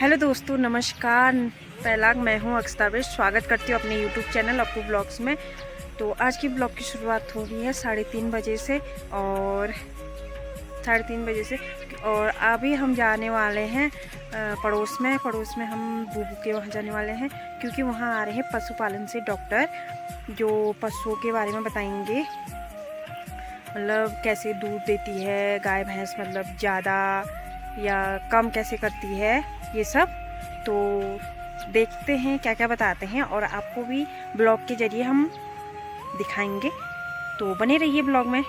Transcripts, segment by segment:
Hello दोस्तों, नमस्कार। पहला मैं हूँ अक्षता। स्वागत करती हूँ अपने यूट्यूब चैनल अपू ब्लॉग्स में। तो आज की ब्लॉग की शुरुआत हो रही है 3:30 बजे से और 3:30 बजे से और अभी हम जाने वाले हैं पड़ोस में हम बूबू के वहाँ जाने वाले हैं, क्योंकि वहाँ आ रहे हैं पशुपालन से डॉक्टर, जो पशुओं के बारे में बताएंगे। मतलब कैसे दूध देती है गाय भैंस, मतलब ज़्यादा या कम कैसे करती है, ये सब। तो देखते हैं क्या क्या बताते हैं और आपको भी ब्लॉग के जरिए हम दिखाएंगे। तो बने रहिए ब्लॉग में।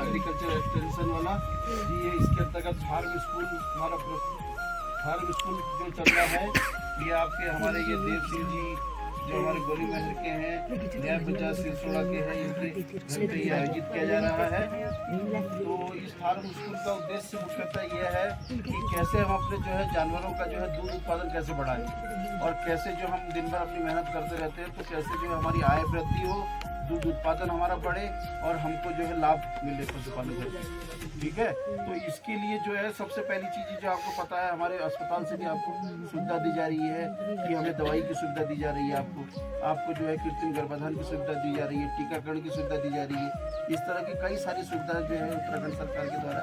एग्रीकल्चर एक्सटेंशन वाला जी है। इसके अंतर्गत फार्म स्कूल, हमारा फार्म स्कूल जो चल रहा है, ये आपके हमारे ये देव सिंह जी जो हमारे गोली महर के हैं, न्याय पंचायत सिरसोड़ा के हैं, इनके घर पे ये आयोजित किया जा रहा है। तो इस फार्म स्कूल का उद्देश्य मुख्यतः ये है कि कैसे हम अपने जो है जानवरों का जो है दूध उत्पादन कैसे बढ़ाएं और कैसे जो हम दिन भर अपनी मेहनत करते रहते हैं, तो कैसे जो है हमारी आय वृद्धि हो, दूध उत्पादन हमारा बढ़े और हमको जो है लाभ मिले पशुपालन करके। ठीक है, तो इसके लिए जो है सबसे पहली चीज़ जो आपको पता है, हमारे अस्पताल से भी आपको सुविधा दी जा रही है कि हमें दवाई की सुविधा दी जा रही है, आपको जो है कृत्रिम गर्भाधान की सुविधा दी जा रही है, टीकाकरण की सुविधा दी जा रही है। इस तरह की कई सारी सुविधाएं जो है उत्तराखंड सरकार के द्वारा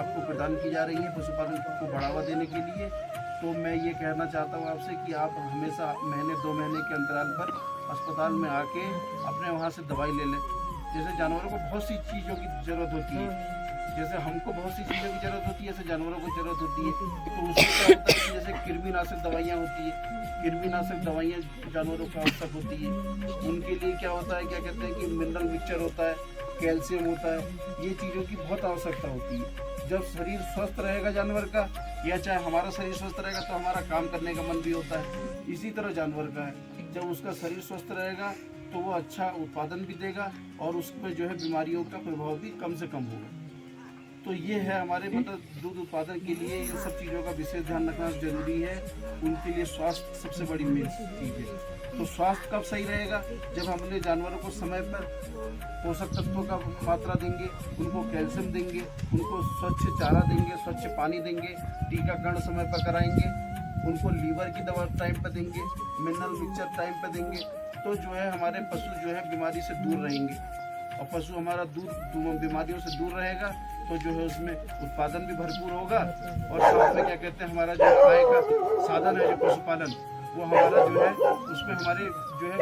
आपको प्रदान की जा रही है पशुपालन को बढ़ावा देने के लिए। तो मैं ये कहना चाहता हूँ आपसे कि आप हमेशा महीने 2 महीने के अंतराल पर अस्पताल में आके अपने वहाँ से दवाई ले लें। जैसे जानवरों को बहुत सी चीज़ों की ज़रूरत होती है, जैसे हमको बहुत सी चीज़ों की ज़रूरत होती है, ऐसे जानवरों को ज़रूरत होती है। तो उसमें क्या होता है कि जैसे कृमिनाशक दवाइयाँ होती है, कृमिनाशक दवाइयाँ जानवरों को आवश्यक होती है। उनके लिए क्या होता है, क्या कहते हैं कि मिनरल मिक्सचर होता है, कैल्शियम होता है, ये चीज़ों की बहुत आवश्यकता होती है। जब शरीर स्वस्थ रहेगा जानवर का, या चाहे हमारा शरीर स्वस्थ रहेगा, तो हमारा काम करने का मन भी होता है। इसी तरह जानवर का है, जब उसका शरीर स्वस्थ रहेगा तो वो अच्छा उत्पादन भी देगा और उस पर जो है बीमारियों का प्रभाव भी कम से कम होगा। तो ये है हमारे मतलब दूध उत्पादन के लिए इन सब चीज़ों का विशेष ध्यान रखना जरूरी है। उनके लिए स्वास्थ्य सबसे बड़ी मेन चीज़ है। तो स्वास्थ्य कब सही रहेगा, जब हम अपने जानवरों को समय पर पोषक तत्वों का मात्रा देंगे, उनको कैल्शियम देंगे, उनको स्वच्छ चारा देंगे, स्वच्छ पानी देंगे, टीकाकरण समय पर कराएंगे, उनको लीवर की दवा टाइम पर देंगे, मिनरल मिक्सचर टाइम पर देंगे, तो जो है हमारे पशु जो है बीमारी से दूर रहेंगे। और पशु हमारा दूर बीमारियों से दूर रहेगा तो जो है उसमें उत्पादन भी भरपूर होगा और साथ में क्या कहते हैं हमारा जो आय का साधन है जो पशुपालन, वो हमारा जो है उसमें हमारे जो है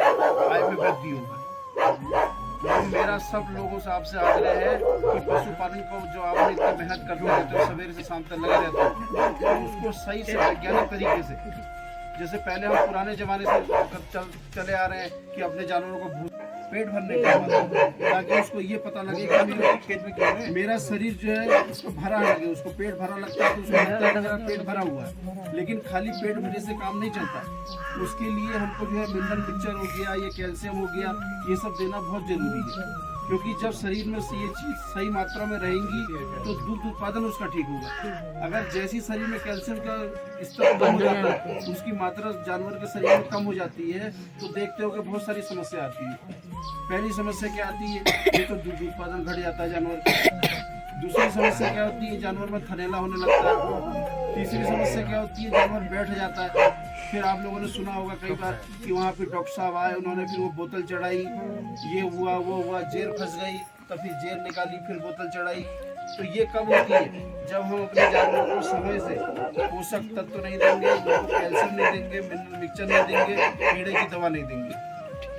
आय में वृद्धि होगा। तो मेरा सब लोगों से आपसे आग्रह है कि पशुपालन को जो आपने इतनी मेहनत करते रहते हो, सवेरे से शाम तक लगे रहते हो, तो उसको सही से वैज्ञानिक तरीके से, जैसे पहले हम पुराने जमाने से चले आ रहे हैं कि अपने जानवरों को पेट भरने का, ताकि उसको ये पता लगे कि मेरा शरीर जो है उसको भरा लगे, उसको पेट भरा लगता है तो उसको लगता है कि मेरा पेट भरा हुआ है। लेकिन खाली पेट भरने से काम नहीं चलता, उसके लिए हमको जो है मिनरल मिक्सचर हो गया, ये कैल्शियम हो गया, ये सब देना बहुत जरूरी है। क्योंकि जब शरीर में से ये चीज़ सही मात्रा में रहेंगी तो दूध उत्पादन उसका ठीक होगा। अगर जैसी शरीर में कैल्शियम का स्तर कम हो जाता है, उसकी मात्रा जानवर के शरीर में कम हो जाती है, तो देखते हो कि बहुत सारी समस्या आती है। पहली समस्या क्या आती है, ये तो दूध उत्पादन घट जाता है जानवर का। दूसरी समस्या क्या होती है, जानवर में थनेला होने लगता है। तीसरी समस्या क्या होती है, जानवर बैठ जाता है। फिर आप लोगों ने सुना होगा कई बार कि वहाँ पे डॉक्टर साहब आए, उन्होंने फिर वो बोतल चढ़ाई, ये हुआ वो हुआ, जेर फंस गई, तो फिर जेर निकाली, फिर बोतल चढ़ाई। तो ये कब होती है, जब हम अपने जानवरों को समय से पोषक तत्व नहीं देंगे, उनको कैल्शियम नहीं देंगे, मिनरल मिक्सचर नहीं देंगे, कीड़े की दवा नहीं देंगे।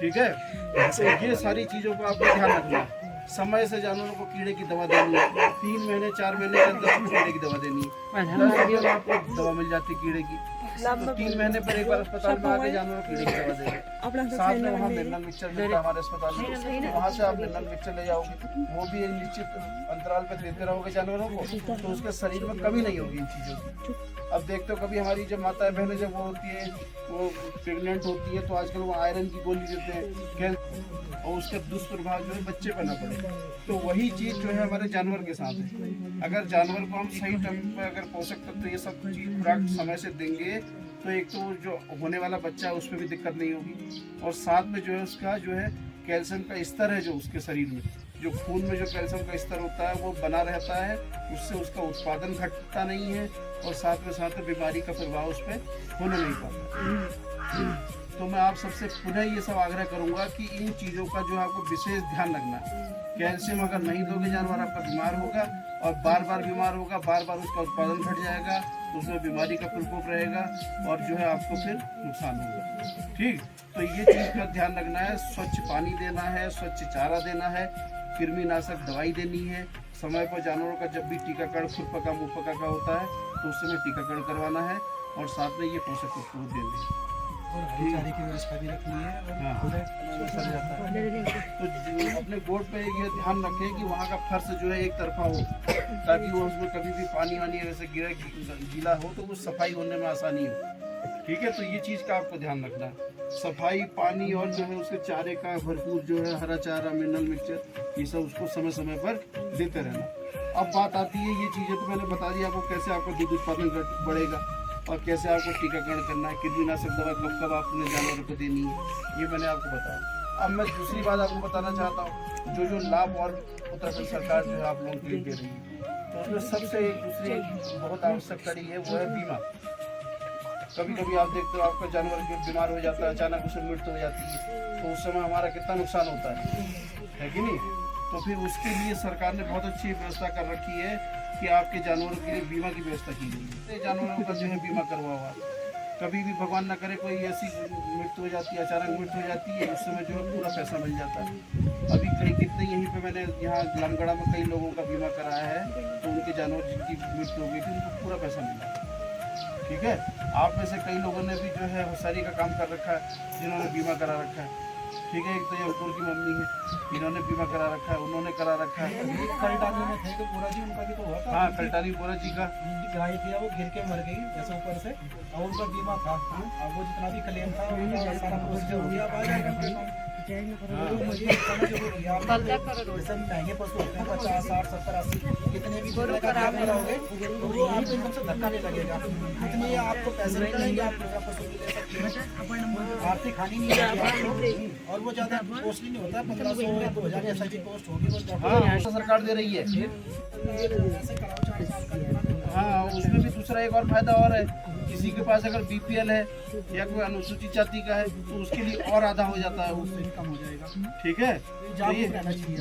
ठीक है, तो ये सारी चीज़ों को आपको ध्यान रखना है। समय से जानवरों को कीड़े की दवा देनी है, 3 महीने 4 महीने के अंदर कीड़े की दवा देनी है। 10 दिन में आपको दवा मिल जाती है कीड़े की। तो 3 महीने पर एक बार अस्पताल में आके जानवर को कीड़े की दवा देंगे। साथ में वहाँ मिनरल मिक्सचर मिलता है हमारे अस्पताल में, वहाँ से आप मिनरल मिक्सचर ले जाओगे, वो भी एक निश्चित अंतराल पर देते रहोगे जानवरों को, तो उसके शरीर में कमी नहीं होगी इन चीज़ों की। अब देखते हो कभी हमारी जब माताएं बहनें जब वो होती है, वो प्रेग्नेंट होती है, तो आजकल वो आयरन की गोली देते हैं और उसका दुष्प्रभाव जो है बच्चे पर ना पड़े। तो वही चीज़ जो है हमारे जानवर के साथ है। अगर जानवर को हम सही टाइम पर अगर पोषक तत्व ये सब चीज़ खुराक समय से देंगे, तो एक तो जो होने वाला बच्चा है उस पर भी दिक्कत नहीं होगी, और साथ में जो है उसका जो है कैल्शियम का स्तर है जो उसके शरीर में, जो खून में जो कैल्शियम का स्तर होता है वो बना रहता है, उससे उसका उत्पादन घटता नहीं है, और साथ में बीमारी का प्रभाव उस पर होने नहीं पाता। तो मैं आप सबसे पुनः ये सब आग्रह करूंगा कि इन चीज़ों का जो है आपको विशेष ध्यान रखना है। कैल्शियम अगर नहीं दोगे जानवर आपका बीमार होगा, और बार बार बीमार होगा, बार बार उसका उत्पादन घट जाएगा, तो उसमें बीमारी का प्रकोप रहेगा, और जो है आपको फिर नुकसान होगा। ठीक, तो ये चीज़ का ध्यान रखना है। स्वच्छ पानी देना है, स्वच्छ चारा देना है, कृमिनाशक दवाई देनी है, समय पर जानवरों का जब भी टीकाकरण खुरपका मुहपका का होता है तो उस समय टीकाकरण करवाना है, और साथ में ये पोषक तत्व देने हैं। चारे की व्यवस्था भी रखनी है, और हाँ सर जाता है। तो अपने गोड पे ये ध्यान रखें कि वहाँ का फर्श जो है एक तरफा हो, ताकि वो उसमें कभी भी पानी वानी वैसे गिरे गीला हो तो वो सफाई होने में आसानी हो। ठीक है, तो ये चीज़ का आपको ध्यान रखना है, सफाई, पानी, और जो है उसके चारे का भरपूर जो है हरा चारा, मिनरल मिक्सचर, ये सब उसको समय समय पर देते रहना। अब बात आती है ये चीज़ें तो मैंने बता दी आपको कैसे आपका दूध उत्पादन बढ़ेगा, और कैसे आपको टीकाकरण करना है, कृमिनाशक दवा कब कब आपने जानवरों को देनी है, ये मैंने आपको बताया। अब मैं दूसरी बात आपको बताना चाहता हूँ, जो लाभ और उत्तराखंड सरकार जो है आप लोगों के लिए दे रही है, तो उसमें सबसे एक दूसरी बहुत आवश्यक कड़ी है, वो है बीमा। कभी कभी आप देखते हो आपका जानवर जो बीमार हो जाता है, अचानक उसे मृत्यु हो जाती है, तो उस समय हमारा कितना नुकसान होता है कि नहीं। तो फिर उसके लिए सरकार ने बहुत अच्छी व्यवस्था कर रखी है कि आपके जानवरों के लिए बीमा की व्यवस्था की गई है। जानवरों का जो है बीमा करवा हुआ, कभी भी भगवान ना करे कोई ऐसी मृत्यु हो जाती है, अचानक मृत्यु हो जाती है, उस समय जो है पूरा पैसा मिल जाता है। अभी कहीं कितने यहीं पे मैंने यहाँ गुलामगढ़ा में कई लोगों का बीमा कराया है, तो उनके जानवर जिनकी मृत्यु हो गई थी उनको पूरा पैसा मिला। ठीक है, आप में से कई लोगों ने भी जो है होशियारी का काम कर रखा है, जिन्होंने बीमा करा रखा है। ठीक है, एक तो ये अंकुर की मम्मी है, इन्होंने बीमा करा रखा है, उन्होंने करा रखा है। कलटानी में थे तो पूरा जी उनका भी तो हुआ था। हाँ, कलटानी बोरा जी का गाय थी वो गिर के मर गई जैसे ऊपर से, और उनका बीमा था, अब वो जितना भी क्लेम था उनका सारा प्रोसीजर हो गया, महंगे पशु होते हैं 50, 60, 70, 80 कितने भी कराओगे तो वो आपको एकदम से धक्का नहीं लगेगा, इतने आपको पैसे निकलेंगे, आप दूसरा पशु ले सकते हैं, आर्थिक हानि नहीं है, और वो ज़्यादा कॉस्टली नहीं होता, 1500 2000 ऐसा की कॉस्ट होगी। हाँ, सरकार दे रही है। हाँ, उसमें भी दूसरा एक और फायदा और है, किसी के पास अगर बीपीएल है या कोई अनुसूचित जाति का है तो उसके लिए और आधा हो जाता है, उससे कम हो जाएगा। ठीक है, तो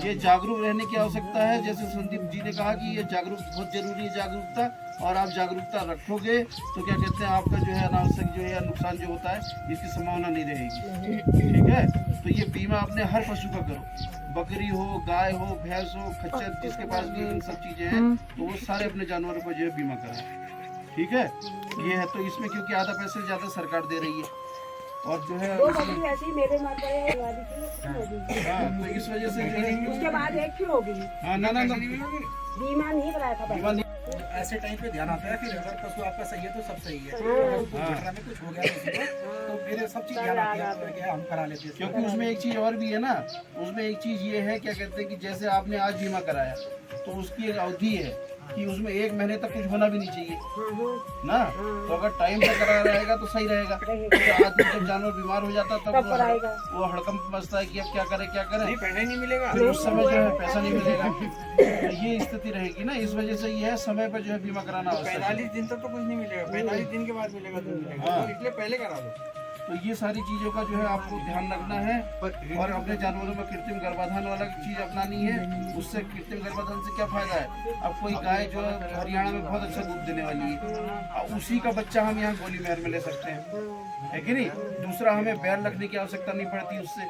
ये जागरूक रहने की आवश्यकता है। जैसे संदीप जी ने कहा कि ये जागरूक बहुत जरूरी है, जागरूकता, और आप जागरूकता रखोगे तो क्या कहते हैं आपका जो है अनावश्यक जो है नुकसान जो होता है इसकी संभावना नहीं रहेगी। ठीक है, तो ये बीमा अपने हर पशु का करो, बकरी हो, गाय हो, भैंस हो, खच्चर, जिसके पास भी इन सब चीजें हैं तो वो सारे अपने जानवरों को जो है बीमा कराएं। ठीक है, ये है, तो इसमें क्योंकि आधा पैसे ज़्यादा सरकार दे रही है, और जो है हाँ, तो इस वजह से जो है उसके बाद एक क्यों होगी हाँ ना बीमा नहीं कराया था पहले। ऐसे टाइम पे ध्यान आता है, फिर अगर पशु आपका सही है तो सब सही है, अगर में कुछ हो गया तो फिर सब चीज ध्यान आती है कि हम करा लेते हैं। क्योंकि उसमें एक चीज़ और भी है ना, उसमें एक चीज़ ये है क्या कहते हैं कि जैसे आपने आज बीमा कराया तो उसकी एक अवधि है कि उसमें 1 महीने तक कुछ होना भी नहीं चाहिए ना, तो अगर टाइम से करा रहेगा तो सही रहेगा। तो आदमी जब जानवर बीमार हो जाता है तब वो हड़कंप मचता है कि अब क्या करे, पैसा नहीं मिलेगा, फिर उस समय जो है पैसा नहीं मिलेगा, तो ये स्थिति रहेगी ना। इस वजह से ये है समय पर जो है बीमा कराना आवश्यक है। 45 दिन तक तो कुछ नहीं मिलेगा, 45 दिन के बाद मिलेगा तो मिलेगा, तो इसलिए पहले करा दो। तो ये सारी चीज़ों का जो है आपको ध्यान रखना है, और अपने जानवरों में कृत्रिम गर्भाधान वाला चीज़ अपनानी है। उससे कृत्रिम गर्भाधान से क्या फायदा है, अब कोई गाय जो हरियाणा में बहुत अच्छा दूध देने वाली है, अब उसी का बच्चा हम यहाँ गोली महर में ले सकते हैं, है कि नहीं। दूसरा, हमें बैर लगने की आवश्यकता नहीं पड़ती उससे,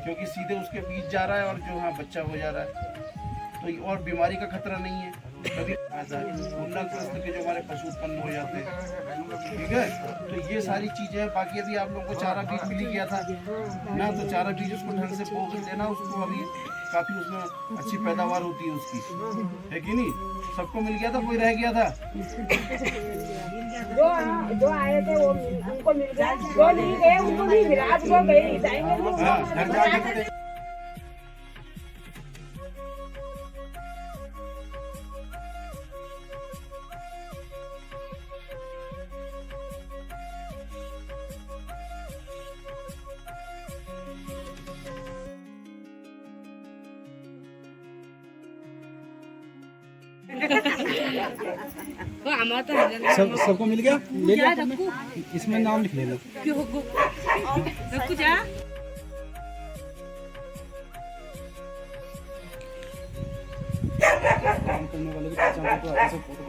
क्योंकि सीधे उसके बीच जा रहा है और जो हाँ बच्चा हो जा रहा है, तो और बीमारी का खतरा नहीं है। कभी उन्नतग्रस्त के जो हमारे पशु उत्पन्न हो जाते हैं, ठीक है। तो ये सारी चीजें, बाकी अभी आप लोगों को चारा बीज मिल गया था ना, तो चारा बीज उसको ढंग से बो देना, उसको अभी काफी उसमें अच्छी पैदावार होती है उसकी, है कि नहीं। सबको मिल गया था, कोई रह गया था? जो आए थे वो उनको मिल गया, जो नहीं गए उनको नहीं मिला। आज वो गए नहीं जाएंगे। हाँ, घर जाके सबको मिल गया, ले लिया, इसमें नाम लिख लेना। काम करने वाले की पहचान तो आगे से फोटो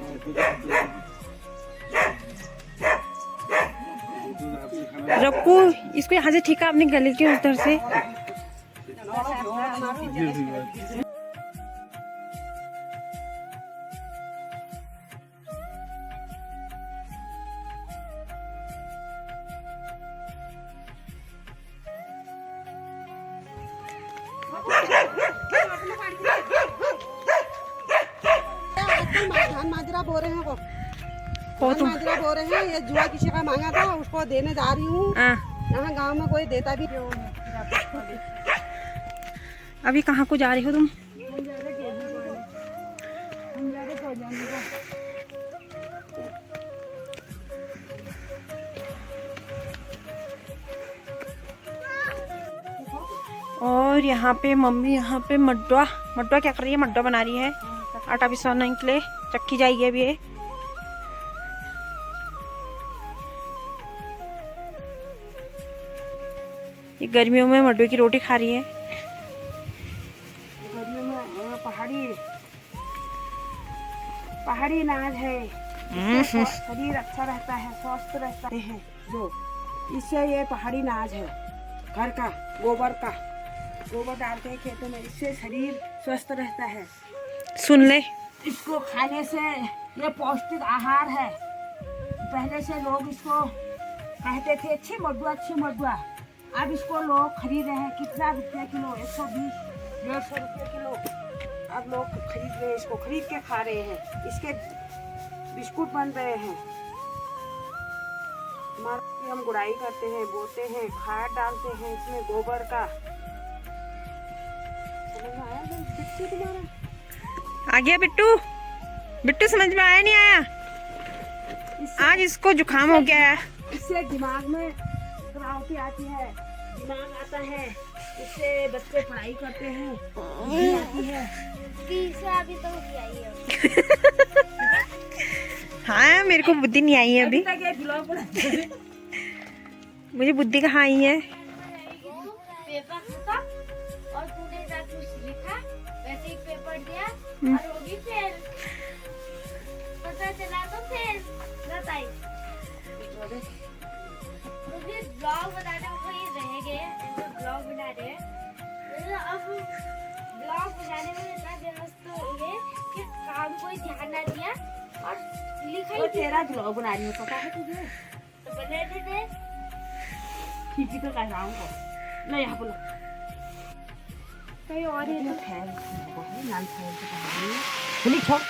रक्कू, इसको यहाँ से ठीक है अपने गले के उधर से। धान माजरा बो रहे हैं वो, हो तुम माजरा बो रहे हैं। ये जुआ किसी का मांगा था, उसको देने जा रही हूँ। यहाँ गांव में कोई देता भी। अभी कहाँ को जा रही हो तुम? और यहाँ पे मम्मी यहाँ पे मड्डा क्या कर रही है? मड्डा बना रही है, आटा पिसवाने के लिए चक्की जाएगी अभी ये। ये गर्मियों में मड्डे की रोटी खा रही है। गर्मियों में पहाड़ी अनाज है, इससे शरीर अच्छा रहता है, स्वस्थ रहता है। जो इससे ये पहाड़ी अनाज है, घर का गोबर डालते हैं खेतों में, इससे शरीर स्वस्थ रहता है। सुन ले, इसको खाने से ये पौष्टिक आहार है। पहले से लोग इसको कहते थे अच्छी मडुआ, अब इसको लोग खरीद रहे हैं। कितना रुपये किलो? 120 150 रुपये किलो। अब लोग खरीद रहे हैं, इसको खरीद के खा रहे हैं। इसके बिस्कुट बन रहे हैं। हमारा हम गुड़ाई करते हैं, बोते हैं, खाद डालते हैं इसमें गोबर का। समझ में आया बिट्टू तुम्हारा? आ गया बिट्टू समझ में आया नहीं आया? आज इसको जुकाम हो गया है। इससे दिमाग में क्रांति आती है, दिमाग आता है, इससे बच्चे पढ़ाई करते हैं, बुद्धि आती है। अभी तो आई है। हाँ, मेरे को बुद्धि नहीं आई है अभी। तक ये ब्लॉग बनाते हैं। मुझे बुद्धि कहाँ आई है? पेपर खत्म और तूने ना कुछ लिखा, वैसे ही पेपर दिया और होगी फेल। पता चला तो फेल बताई। मुझे ब्लॉग बनाने में कोई रह गए, ब्लॉग बना रहे हैं। अब ब्लॉग बनाने में इतना व्यस्त हो गए कि काम कोई ध्यान ना दिया और लिखा तो ही तेरा ब्लॉग बना रही हूँ, पता है तुझे? तो बने थे। ठीक ही तो कह रहा हूँ। नहीं यहाँ बोलो कहीं और ही तो खैर नाम खैर तो कहा नहीं। छोड़